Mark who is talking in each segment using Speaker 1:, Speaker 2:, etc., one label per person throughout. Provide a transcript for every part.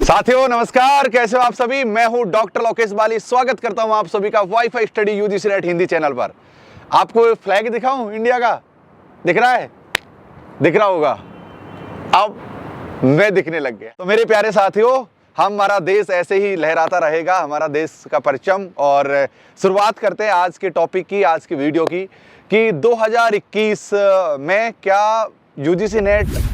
Speaker 1: साथियों नमस्कार, कैसे हो आप सभी। मैं हूं डॉक्टर लोकेश बाली। स्वागत करता हूं आप सभी का wifi study UGC net Hindi channel पर। आपको फ्लैग दिखाऊं इंडिया का? दिख रहा है? दिख रहा होगा। अब मैं दिखने लग गया। तो मेरे प्यारे साथियों, हमारा देश ऐसे ही लहराता रहेगा, हमारा देश का परचम। और शुरुआत करते हैं आज के टॉपिक की, आज की वीडियो की, कि 2021 में क्या यूजीसी नेट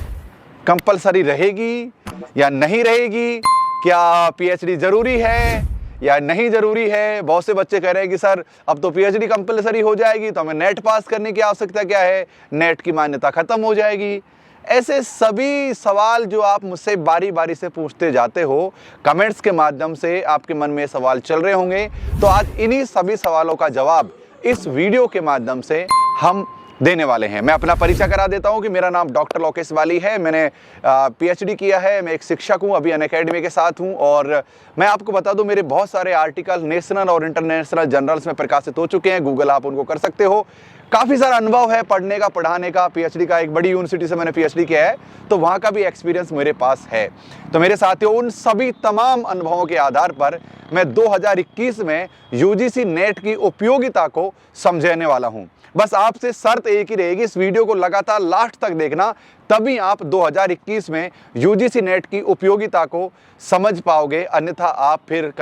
Speaker 1: कंपलसरी रहेगी या नहीं रहेगी, क्या पीएचडी जरूरी है या नहीं जरूरी है। बहुत से बच्चे कह रहे हैं कि सर अब तो पीएचडी कंपलसरी हो जाएगी तो हमें नेट पास करने की आवश्यकता क्या है, नेट की मान्यता खत्म हो जाएगी। ऐसे सभी सवाल जो आप मुझसे बारी बारी से पूछते जाते हो, कमेंट्स के माध्यम से आपके मन में सवाल चल रहे होंगे। तो आज इन्हीं सभी सवालों का जवाब इस वीडियो के माध्यम से हम देने वाले हैं। मैं अपना परिचय करा देता हूं कि मेरा नाम डॉक्टर लोकेश बाली है। मैंने पीएचडी किया है, मैं एक शिक्षक हूं, अभी अनअकैडमी के साथ हूं। और मैं आपको बता दूं, मेरे बहुत सारे आर्टिकल नेशनल और इंटरनेशनल जर्नल्स में प्रकाशित हो चुके हैं। गूगल आप उनको कर सकते हो। काफ़ी सारा अनुभव है पढ़ने का, पढ़ाने का। पीएचडी का एक बड़ी यूनिवर्सिटी से मैंने पीएचडी किया है, तो वहाँ का भी एक्सपीरियंस मेरे पास है। तो मेरे साथियों, उन सभी तमाम अनुभवों के आधार पर मैं 2021 में यूजीसी नेट की उपयोगिता को समझाने वाला हूँ। बस आपसे शर्त एक ही रहेगी, इस वीडियो को लगातार लास्ट तक देखना, तभी आप 2021 में यूजीसी नेट की उपयोगिता को समझ पाओगे। अन्यथा आप फिर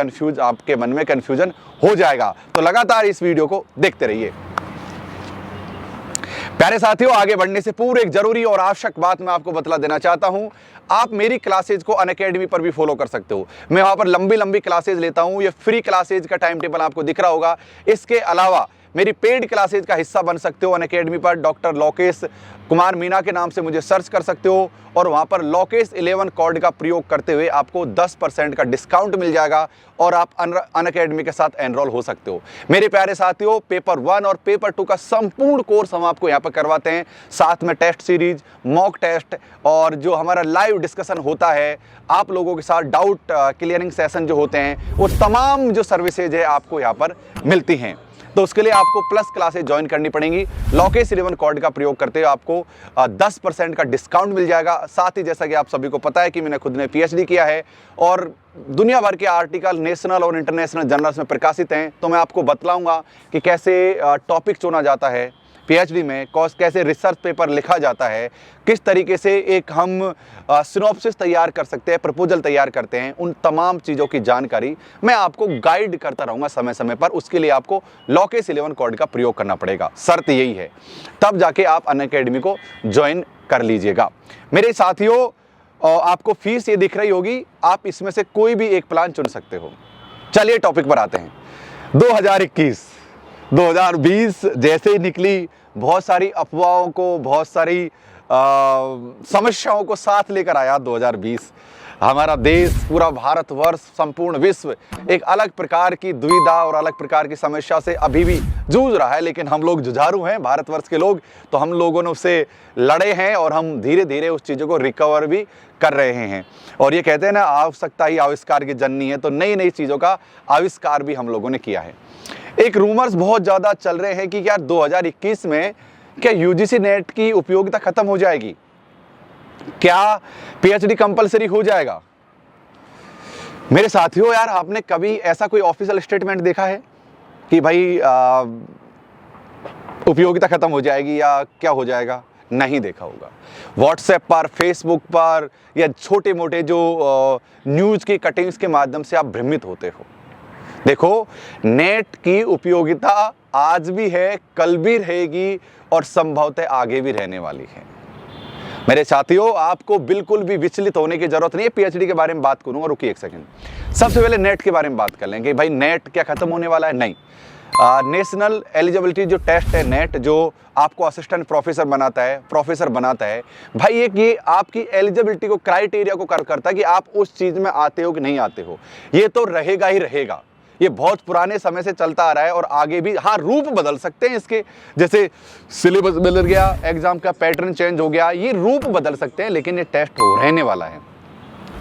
Speaker 1: आपके मन में कंफ्यूजन हो जाएगा। तो लगातार इस वीडियो को देखते रहिए। प्यारे साथियों, आगे बढ़ने से पूर्व एक जरूरी और आवश्यक बात मैं आपको बतला देना चाहता हूं। आप मेरी क्लासेज को अनअकैडमी पर भी फॉलो कर सकते हो। मैं वहां पर लंबी लंबी क्लासेज लेता हूं। ये फ्री क्लासेज का टाइम टेबल आपको दिख रहा होगा। इसके अलावा मेरी पेड क्लासेज का हिस्सा बन सकते हो अनअकैडमी पर। डॉक्टर लोकेश कुमार मीना के नाम से मुझे सर्च कर सकते हो और वहां पर लोकेश 11 कोड का प्रयोग करते हुए आपको 10% का डिस्काउंट मिल जाएगा और आप अनअकैडमी के साथ एनरोल हो सकते हो। मेरे प्यारे साथियों, पेपर 1 और पेपर 2 का संपूर्ण कोर्स हम आपको यहाँ पर करवाते हैं, साथ में टेस्ट सीरीज, मॉक टेस्ट और जो हमारा लाइव डिस्कशन होता है आप लोगों के साथ, डाउट क्लियरिंग सेशन जो होते हैं, वो तमाम जो सर्विसेज है आपको यहाँ पर मिलती हैं। तो उसके लिए आपको प्लस क्लासेज ज्वाइन करनी पड़ेंगी। लोकेश 11 कोड का प्रयोग करते हुए आपको 10% का डिस्काउंट मिल जाएगा। साथ ही जैसा कि आप सभी को पता है कि मैंने खुद ने पीएचडी किया है और दुनिया भर के आर्टिकल नेशनल और इंटरनेशनल जर्नल्स में प्रकाशित हैं। तो मैं आपको बतलाऊंगा कि कैसे टॉपिक चुना जाता है पीएचडी में, कैसे रिसर्च पेपर लिखा जाता है, किस तरीके से एक हम सिनॉप्सिस तैयार कर सकते हैं, प्रपोजल तैयार करते हैं। उन तमाम चीज़ों की जानकारी मैं आपको गाइड करता रहूँगा समय समय पर। उसके लिए आपको लोकेश 11 कोड का प्रयोग करना पड़ेगा, शर्त यही है। तब जाके आप अनअकैडमी को ज्वाइन कर लीजिएगा। मेरे साथियों, आपको फीस ये दिख रही होगी, आप इसमें से कोई भी एक प्लान चुन सकते हो। चलिए टॉपिक पर आते हैं। 2020 जैसे ही निकली, बहुत सारी अफवाहों को, बहुत सारी समस्याओं को साथ लेकर आया 2020। हमारा देश, पूरा भारतवर्ष, संपूर्ण विश्व एक अलग प्रकार की दुविधा और अलग प्रकार की समस्या से अभी भी जूझ रहा है। लेकिन हम लोग जुझारू हैं, भारतवर्ष के लोग, तो हम लोगों ने उससे लड़े हैं और हम धीरे धीरे उस चीज़ों को रिकवर भी कर रहे हैं। और ये कहते हैं ना, आवश्यकता ही आविष्कार की जननी है। तो नई नई चीज़ों का आविष्कार भी हम लोगों ने किया है। एक रूमर्स बहुत ज़्यादा चल रहे हैं कि क्या 2021 में क्या यूजीसी नेट की उपयोगिता खत्म हो जाएगी, क्या पीएचडी कंपलसरी हो जाएगा। मेरे साथियों यार, आपने कभी ऐसा कोई ऑफिशियल स्टेटमेंट देखा है कि भाई उपयोगिता खत्म हो जाएगी या क्या हो जाएगा? नहीं देखा होगा। व्हाट्सएप पर, फेसबुक पर या छोटे मोटे जो न्यूज़ की कटिंग्स के माध्यम से आप भ्रमित होते हो। देखो, नेट की उपयोगिता आज भी है, कल भी रहेगी और संभवतः आगे भी रहने वाली है। मेरे साथियों, आपको बिल्कुल भी विचलित होने की जरूरत नहीं है। पीएचडी के बारे में बात करूंगा, रुकिए एक सेकंड। सबसे पहले नेट के बारे में बात कर लेंगे। भाई नेट क्या खत्म होने वाला है? नहीं। नेशनल एलिजिबिलिटी जो टेस्ट है नेट, जो आपको असिस्टेंट प्रोफेसर बनाता है, प्रोफेसर बनाता है, भाई ये आपकी एलिजिबिलिटी को, क्राइटेरिया को करता है कि आप उस चीज़ में आते हो कि नहीं आते हो। ये तो रहेगा ही रहेगा। ये बहुत पुराने समय से चलता आ रहा है और आगे भी। हाँ, रूप बदल सकते हैं इसके, जैसे सिलेबस बदल गया, एग्जाम का पैटर्न चेंज हो गया, ये रूप बदल सकते हैं, लेकिन ये टेस्ट रहने वाला है।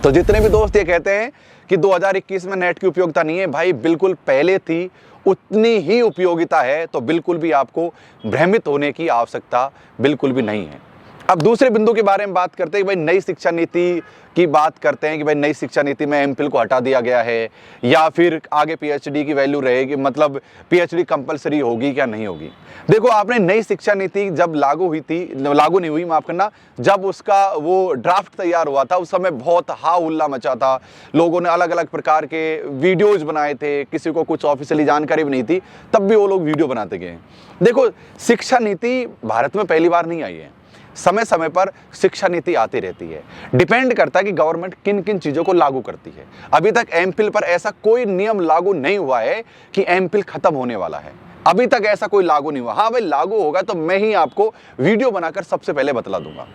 Speaker 1: तो जितने भी दोस्त ये कहते हैं कि 2021 में नेट की उपयोगिता नहीं है, भाई बिल्कुल पहले थी, उतनी ही उपयोगिता है। तो बिल्कुल भी आपको भ्रमित होने की आवश्यकता बिल्कुल भी नहीं है। अब दूसरे बिंदु के बारे में बात करते हैं कि भाई नई शिक्षा नीति की बात करते हैं कि भाई नई शिक्षा नीति में एमफिल को हटा दिया गया है या फिर आगे पीएचडी की वैल्यू रहेगी, मतलब पीएचडी कंपलसरी होगी क्या नहीं होगी। देखो, आपने नई शिक्षा नीति जब लागू हुई थी, लागू नहीं हुई माफ करना, जब उसका वो ड्राफ्ट तैयार हुआ था उस समय बहुत हा हुल्ला मचा था, लोगों ने अलग अलग प्रकार के वीडियोज बनाए थे, किसी को कुछ ऑफिशियली जानकारी भी नहीं थी, तब भी वो लोग वीडियो बनाते गए। देखो, शिक्षा नीति भारत में पहली बार नहीं आई है, समय समय पर शिक्षा नीति आती रहती है। डिपेंड करता है कि गवर्नमेंट किन किन चीजों को लागू करती है। अभी तक एमफिल पर ऐसा कोई नियम लागू नहीं हुआ है कि एमफिल खत्म होने वाला है, अभी तक ऐसा कोई लागू नहीं हुआ। हाँ भाई, लागू होगा तो मैं ही आपको वीडियो बनाकर सबसे पहले बतला दूंगा।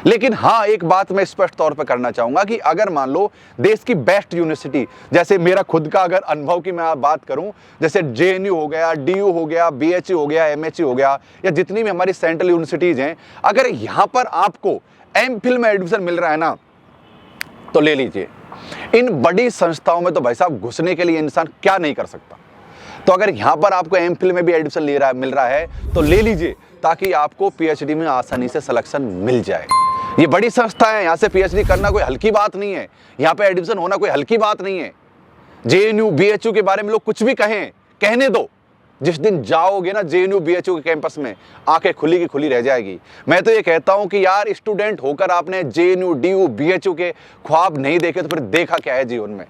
Speaker 1: लेकिन हाँ, एक बात मैं स्पष्ट तौर पर करना चाहूंगा कि अगर मान लो देश की बेस्ट यूनिवर्सिटी, जैसे मेरा खुद का अगर अनुभव की मैं बात करूं, जैसे जेएनयू हो गया, डीयू हो गया, बीएचयू हो गया, एमएचयू हो गया, या जितनी भी हमारी सेंट्रल यूनिवर्सिटीज हैं, अगर यहां पर आपको एमफिल में एडमिशन मिल रहा है ना, तो ले लीजिए। इन बड़ी संस्थाओं में तो भाई साहब घुसने के लिए इंसान क्या नहीं कर सकता। तो अगर यहां पर आपको एमफिल में भी एडमिशन मिल रहा है तो ले लीजिए, ताकि आपको पीएचडी में आसानी से सिलेक्शन मिल जाए। ये बड़ी संस्था है, यहाँ से पीएचडी करना कोई हल्की बात नहीं है, यहाँ पे एडमिशन होना कोई हल्की बात नहीं है। जेएनयू बीएचयू के बारे में लोग कुछ भी कहें, कहने दो, जिस दिन जाओगे ना जेएनयू बीएचयू के कैंपस में, आंखें खुली की खुली रह जाएगी। मैं तो ये कहता हूं कि यार, स्टूडेंट होकर आपने जेएनयू डीयू बीएचयू के ख्वाब नहीं देखे तो फिर देखा क्या है जीवन में।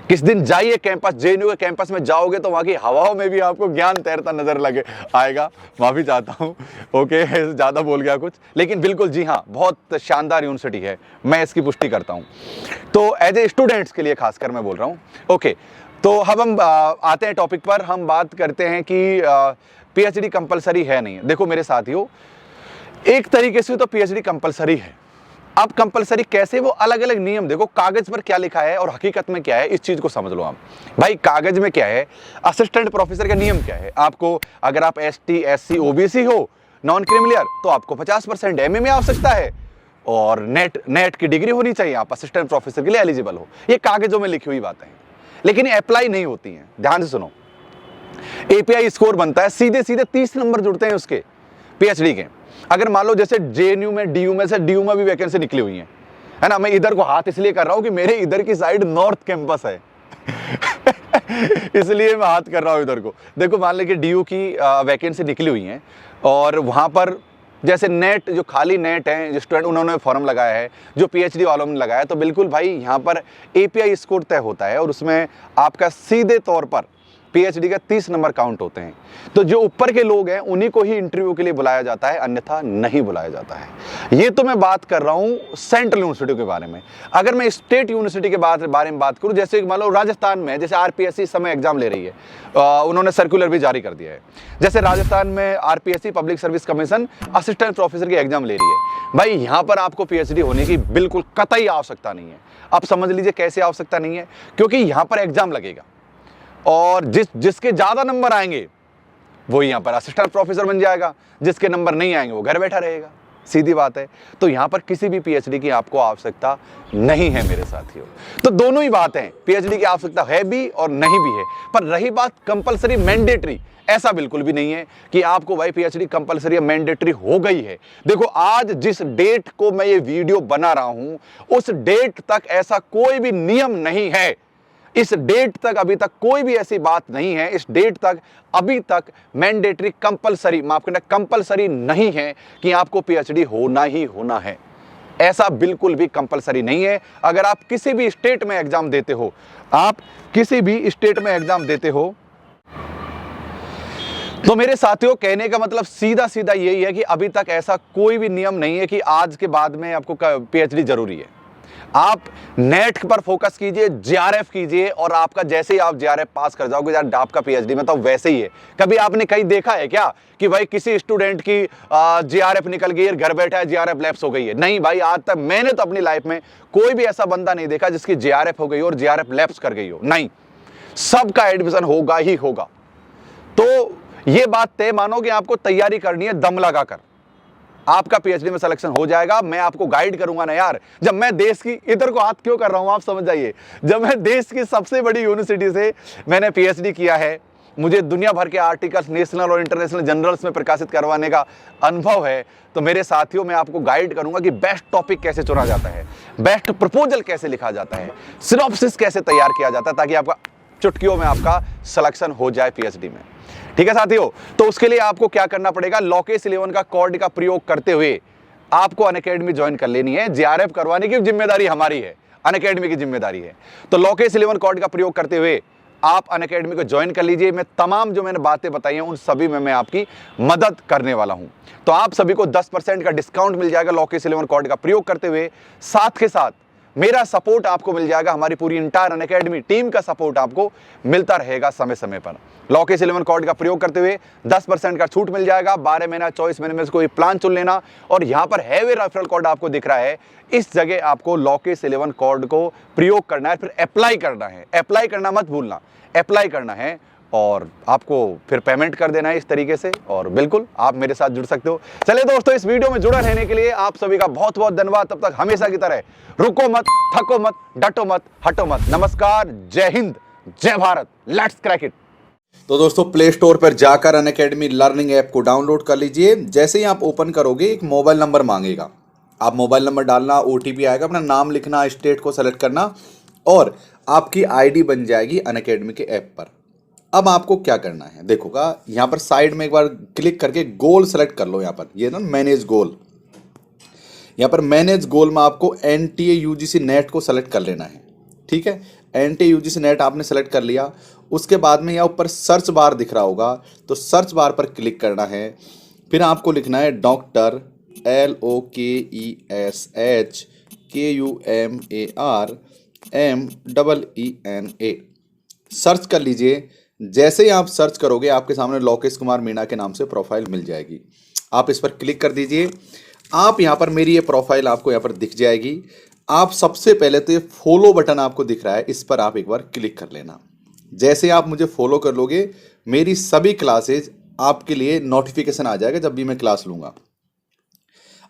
Speaker 1: किस दिन जाइए कैंपस, जेएनयू के कैंपस में जाओगे तो वहां की हवाओं में भी आपको ज्ञान तैरता नजर लगे आएगा। माफी चाहता हूं, ओके, ज्यादा बोल गया कुछ, लेकिन बिल्कुल जी हाँ, बहुत शानदार यूनिवर्सिटी है, मैं इसकी पुष्टि करता हूं। तो एज ए स्टूडेंट्स के लिए खासकर मैं बोल रहा हूं। ओके, तो अब हम आते हैं टॉपिक पर। हम बात करते हैं कि पीएचडी कंपलसरी है नहीं। देखो मेरे साथियों, एक तरीके से तो पीएचडी कंपलसरी है। अब कंपलसरी कैसे, वो अलग अलग नियम, देखो कागज पर क्या लिखा है और हकीकत में क्या है, इस चीज को समझ लो आप। भाई कागज में क्या है, असिस्टेंट प्रोफेसर का नियम क्या है, आपको अगर आप एसटी एससी ओबीसी हो, नॉन क्रिमिलियर, तो आपको 50% एमए में आवश्यकता है और नेट की डिग्री होनी चाहिए, आप असिस्टेंट प्रोफेसर के लिए एलिजिबल हो। ये कागजों में लिखी हुई बातें हैं, लेकिन ये अप्लाई नहीं होती हैं। ध्यान से सुनो, एपीआई स्कोर बनता है, सीधे सीधे 30 नंबर जुड़ते हैं उसके पीएचडी के। अगर मान लो जैसे जेएनयू में डीयू में भी वैकेंसी निकली हुई है ना, मैं इधर को हाथ इसलिए कर रहा हूं कि मेरे इधर की साइड नॉर्थ कैंपस है इसलिए मैं हाथ कर रहा हूं इधर को। देखो मान लीजिए डीयू की वैकेंसी निकली हुई है और वहां पर जैसे नेट, जो खाली नेट है, जो स्टूडेंट उन्होंने फॉर्म लगाया है, जो पीएचडी वालों ने लगाया, तो बिल्कुल भाई यहाँ पर एपीआई स्कोर तय होता है और उसमें आपका सीधे तौर पर पीएचडी का 30 नंबर काउंट होते हैं। तो जो ऊपर के लोग हैं उन्हीं को ही इंटरव्यू के लिए बुलाया जाता है, अन्यथा नहीं बुलाया जाता है। ये तो मैं बात कर रहा हूँ सेंट्रल यूनिवर्सिटी के बारे में। अगर मैं स्टेट यूनिवर्सिटी के बारे में बात करूँ, जैसे मान लो राजस्थान में, जैसे आरपीएससी इस समय एग्जाम ले रही है, उन्होंने सर्कुलर भी जारी कर दिया है। जैसे राजस्थान में RPSC public service commission assistant professor की एग्जाम ले रही है। भाई यहाँ पर आपको पीएचडी होने की बिल्कुल कतई आवश्यकता नहीं है। आप समझ लीजिए कैसे आवश्यकता नहीं है, क्योंकि यहाँ पर एग्जाम लगेगा और जिसके ज्यादा नंबर आएंगे वो यहाँ पर असिस्टेंट प्रोफेसर बन जाएगा, जिसके नंबर नहीं आएंगे वो घर बैठा रहेगा। सीधी बात है। तो यहाँ पर किसी भी पीएचडी की आपको आवश्यकता नहीं है मेरे साथियों। तो दोनों ही बात है, पीएचडी की आवश्यकता है भी और नहीं भी है। पर रही बात कंपलसरी मैंडेटरी, ऐसा बिल्कुल भी नहीं है कि आपको भाई पीएचडी कंपलसरी या मैंडेटरी हो गई है। देखो आज जिस डेट को मैं ये वीडियो बना रहा हूं, उस डेट तक ऐसा कोई भी नियम नहीं है। इस डेट तक अभी तक कोई भी ऐसी बात नहीं है। इस डेट तक अभी तक मैंडेटरी कंपलसरी, माफ करना, कंपलसरी नहीं है कि आपको पीएचडी होना ही होना है। ऐसा बिल्कुल भी कंपलसरी नहीं है। अगर आप किसी भी स्टेट में एग्जाम देते हो, आप किसी भी स्टेट में एग्जाम देते हो, तो मेरे साथियों कहने का मतलब सीधा सीधा यही है कि अभी तक ऐसा कोई भी नियम नहीं है कि आज के बाद में आपको पीएचडी जरूरी है। आप नेट पर फोकस कीजिए, जेआरएफ कीजिए और आपका जैसे ही आप जेआरएफ पास कर जाओगे यार आपका पीएचडी में, तो वैसे ही है। कभी आपने कहीं देखा है क्या कि भाई किसी स्टूडेंट की जेआरएफ निकल गई है, घर बैठा है जेआरएफ लैप्स हो गई है? नहीं भाई, आज तक मैंने तो अपनी लाइफ में कोई भी ऐसा बंदा नहीं देखा जिसकी जेआरएफ हो गई हो और जेआरएफ लैप्स कर गई हो। नहीं, सबका एडमिशन होगा ही होगा। तो ये बात तय मानो कि आपको तैयारी करनी है दम लगाकर, आपका पीएचडी में सिलेक्शन हो जाएगा। मैं आपको गाइड करूंगा ना यार। जब मैं देश की, इधर को हाथ क्यों कर रहा हूं आप समझ जाइए, जब मैं देश की सबसे बड़ी यूनिवर्सिटी से मैंने पीएचडी किया है मुझे दुनिया भर के आर्टिकल्स नेशनल और इंटरनेशनल जर्नल्स में प्रकाशित करवाने का अनुभव है, तो मेरे साथियों मैं आपको गाइड करूंगा कि बेस्ट टॉपिक कैसे चुना जाता है, बेस्ट प्रपोजल कैसे लिखा जाता है, सिनॉप्सिस कैसे तैयार किया जाता है, ताकि आपका चुटकियों में आपका सिलेक्शन हो जाए पीएचडी में। ठीक है साथियों, तो उसके लिए आपको क्या करना पड़ेगा, लॉकेस 11 का कोड का प्रयोग करते हुए आपको अनअकैडमी ज्वाइन कर लेनी है। जेआरएफ करवाने की जिम्मेदारी हमारी है, अनअकैडमी की जिम्मेदारी है। तो लॉकेस 11 कोड का प्रयोग करते हुए आप अनअकैडमी को ज्वाइन कर लीजिए। मैं तमाम जो मैंने बातें बताई हैं उन सभी में मैं आपकी मदद करने वाला हूं। तो आप सभी को 10% का डिस्काउंट मिल जाएगा लॉकेस 11 कोड का प्रयोग करते हुए। साथ के साथ मेरा सपोर्ट आपको मिल जाएगा, हमारी पूरी इंटायर अनअकैडमी टीम का सपोर्ट आपको मिलता रहेगा समय समय पर। लॉकेस 11 कोड का प्रयोग करते हुए 10% का छूट मिल जाएगा। 12 महीना 24 महीने में से कोई प्लान चुन लेना। और यहां पर हैवी रेफरल कोड आपको दिख रहा है, इस जगह आपको लॉकेस 11 कोड को प्रयोग करना है, फिर अप्लाई करना है। अप्लाई करना मत भूलना, अप्लाई करना है और आपको फिर पेमेंट कर देना है इस तरीके से, और बिल्कुल आप मेरे साथ जुड़ सकते हो। चलिए दोस्तों, इस वीडियो में जुड़े रहने के लिए आप सभी का बहुत बहुत धन्यवाद। तब तक हमेशा की तरह रुको मत, थको मत, डटो मत, हटो मत। नमस्कार, जय हिंद, जय भारत, लेट्स क्रैक इट।
Speaker 2: तो दोस्तों, प्ले स्टोर पर जाकर अनअकैडमी लर्निंग ऐप को डाउनलोड कर लीजिए। जैसे ही आप ओपन करोगे एक मोबाइल नंबर मांगेगा, आप मोबाइल नंबर डालना, ओटीपी आएगा, अपना नाम लिखना, स्टेट को सेलेक्ट करना और आपकी आईडी बन जाएगी अनअकैडमी के ऐप पर। अब आपको क्या करना है, देखोगा यहाँ पर साइड में एक बार क्लिक करके गोल सेलेक्ट कर लो। यहाँ पर ये ना मैनेज गोल, यहाँ पर मैनेज गोल में आपको एनटीए यूजीसी नेट को सेलेक्ट कर लेना है। ठीक है, एनटीए यूजीसी नेट आपने सेलेक्ट कर लिया। उसके बाद में यहाँ ऊपर सर्च बार दिख रहा होगा, तो सर्च बार पर क्लिक करना है। फिर आपको लिखना है डॉक्टर LOKESHKUMARMEENA, सर्च कर लीजिए। जैसे ही आप सर्च करोगे आपके सामने लोकेश कुमार मीणा के नाम से प्रोफाइल मिल जाएगी। आप इस पर क्लिक कर दीजिए। आप यहाँ पर मेरी ये प्रोफाइल आपको यहाँ पर दिख जाएगी। आप सबसे पहले तो ये फॉलो बटन आपको दिख रहा है, इस पर आप एक बार क्लिक कर लेना। जैसे आप मुझे फॉलो कर लोगे, मेरी सभी क्लासेज आपके लिए नोटिफिकेशन आ जाएगा जब भी मैं क्लास लूँगा।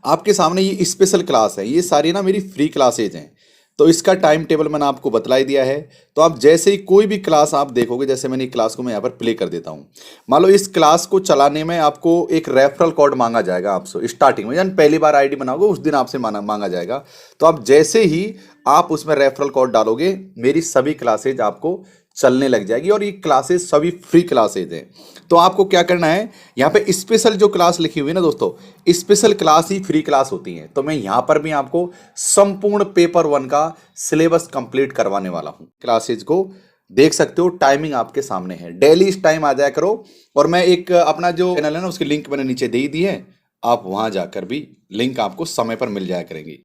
Speaker 2: आपके सामने ये स्पेशल क्लास है, ये सारी ना मेरी फ्री क्लासेज हैं। तो इसका टाइम टेबल मैंने आपको बतला ही दिया है। तो आप जैसे ही कोई भी क्लास आप देखोगे, जैसे मैंने क्लास को मैं यहाँ पर प्ले कर देता हूँ। मान लो इस क्लास को चलाने में आपको एक रेफरल कोड मांगा जाएगा आपसे स्टार्टिंग में, यानी पहली बार आईडी बनाओगे उस दिन आपसे मांगा जाएगा। तो आप जैसे ही आप उसमें रेफरल कोड डालोगे, मेरी सभी क्लासेज आपको चलने लग जाएगी। और ये क्लासेस सभी फ्री क्लासेज हैं। तो आपको क्या करना है, यहाँ पे स्पेशल जो क्लास लिखी हुई है ना दोस्तों, स्पेशल क्लास ही फ्री क्लास होती हैं। तो मैं यहाँ पर भी आपको संपूर्ण पेपर 1 का सिलेबस कंप्लीट करवाने वाला हूँ। क्लासेज को देख सकते हो, टाइमिंग आपके सामने है। डेली इस टाइम आ जाया करो। और मैं एक अपना जो चैनल है ना, उसकी लिंक मैंने नीचे दे ही दी है, आप वहाँ जाकर भी लिंक आपको समय पर मिल जाया करेंगी।